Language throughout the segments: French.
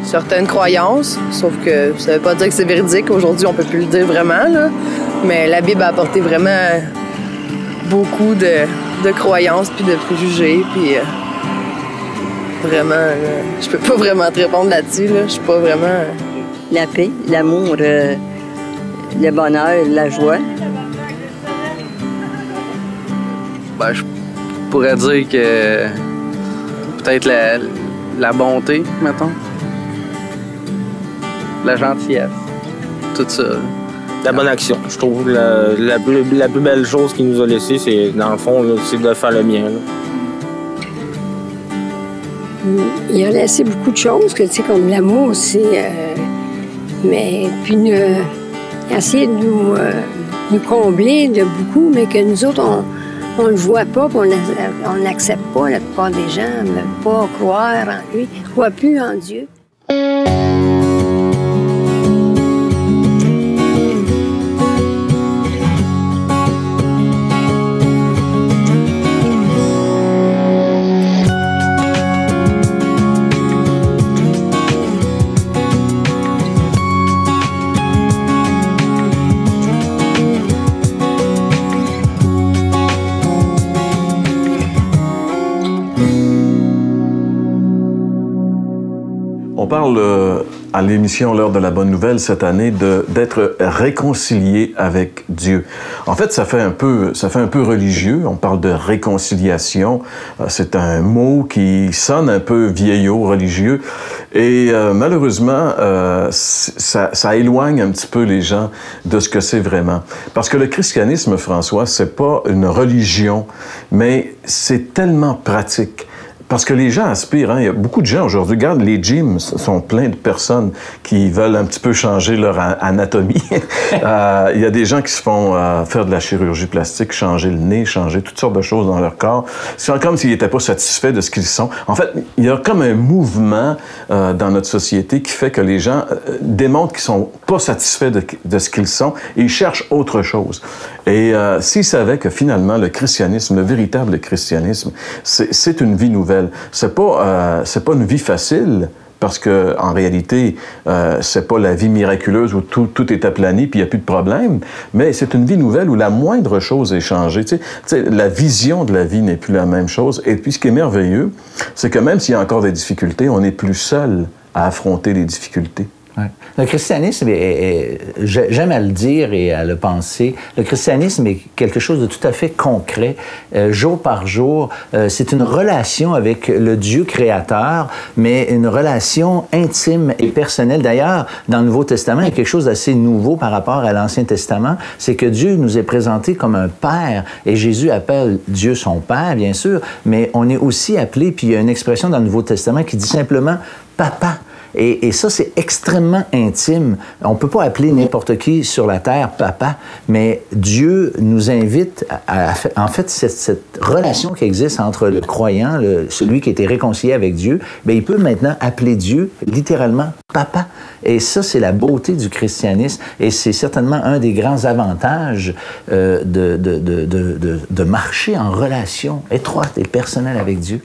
certaines croyances, sauf que ça veut pas dire que c'est véridique. Aujourd'hui, on peut plus le dire vraiment, là. Mais la Bible a apporté vraiment beaucoup de croyances puis de préjugés, puis vraiment, je peux pas vraiment te répondre là-dessus, là. Je suis pas vraiment... La paix, l'amour, le bonheur, la joie. Ben, je pourrais dire que peut-être la bonté, mettons. La gentillesse. Tout ça. La bonne action. Je trouve la plus belle chose qu'il nous a laissée, c'est, dans le fond, là, c'est de faire le bien. Là. Il a laissé beaucoup de choses, que, tu sais, comme l'amour aussi. Mais puis il a essayé de nous combler de beaucoup, mais que nous autres, on ne le voit pas, on n'accepte pas. La plupart des gens ne veulent pas croire en lui, ne croient plus en Dieu. On parle à l'émission L'heure de la bonne nouvelle cette année d'être réconcilié avec Dieu. En fait, ça fait un peu religieux. On parle de réconciliation. C'est un mot qui sonne un peu vieillot, religieux. Et malheureusement, ça éloigne un petit peu les gens de ce que c'est vraiment. Parce que le christianisme, François, c'est pas une religion, mais c'est tellement pratique. Parce que les gens aspirent, hein. Il y a beaucoup de gens aujourd'hui, regarde, les gyms sont pleins de personnes qui veulent un petit peu changer leur anatomie. Il y a des gens qui se font faire de la chirurgie plastique, changer le nez, changer toutes sortes de choses dans leur corps. C'est comme s'ils n'étaient pas satisfaits de ce qu'ils sont. En fait, il y a comme un mouvement dans notre société qui fait que les gens démontrent qu'ils sont pas satisfaits de ce qu'ils sont et ils cherchent autre chose. Et s'ils savaient que finalement, le christianisme, le véritable christianisme, c'est une vie nouvelle. C'est pas une vie facile, parce que en réalité, c'est pas la vie miraculeuse où tout est aplani puis il y a plus de problème, mais c'est une vie nouvelle où la moindre chose est changée. Tu sais, la vision de la vie n'est plus la même chose. Et puis ce qui est merveilleux, c'est que même s'il y a encore des difficultés, on n'est plus seul à affronter les difficultés. Ouais. Le christianisme, j'aime à le dire et à le penser, le christianisme est quelque chose de tout à fait concret, jour par jour. C'est une relation avec le Dieu créateur, mais une relation intime et personnelle. D'ailleurs, dans le Nouveau Testament, il y a quelque chose d'assez nouveau par rapport à l'Ancien Testament, c'est que Dieu nous est présenté comme un Père, et Jésus appelle Dieu son Père, bien sûr, mais on est aussi appelé, puis il y a une expression dans le Nouveau Testament qui dit simplement « Papa ». Et ça, c'est extrêmement intime. On ne peut pas appeler n'importe qui sur la terre papa, mais Dieu nous invite en fait, cette relation qui existe entre le croyant, celui qui a été réconcilié avec Dieu, bien, il peut maintenant appeler Dieu littéralement papa. Et ça, c'est la beauté du christianisme et c'est certainement un des grands avantages de marcher en relation étroite et personnelle avec Dieu.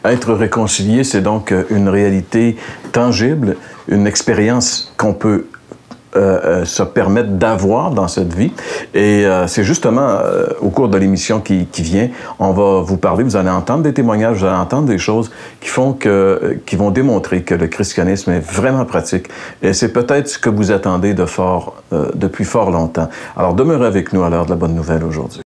Être réconcilié, c'est donc une réalité tangible, une expérience qu'on peut se permettre d'avoir dans cette vie. Et c'est justement au cours de l'émission qui vient, on va vous parler, vous allez entendre des témoignages, vous allez entendre des choses qui vont démontrer que le christianisme est vraiment pratique. Et c'est peut-être ce que vous attendez depuis fort longtemps. Alors demeurez avec nous à l'heure de la bonne nouvelle aujourd'hui.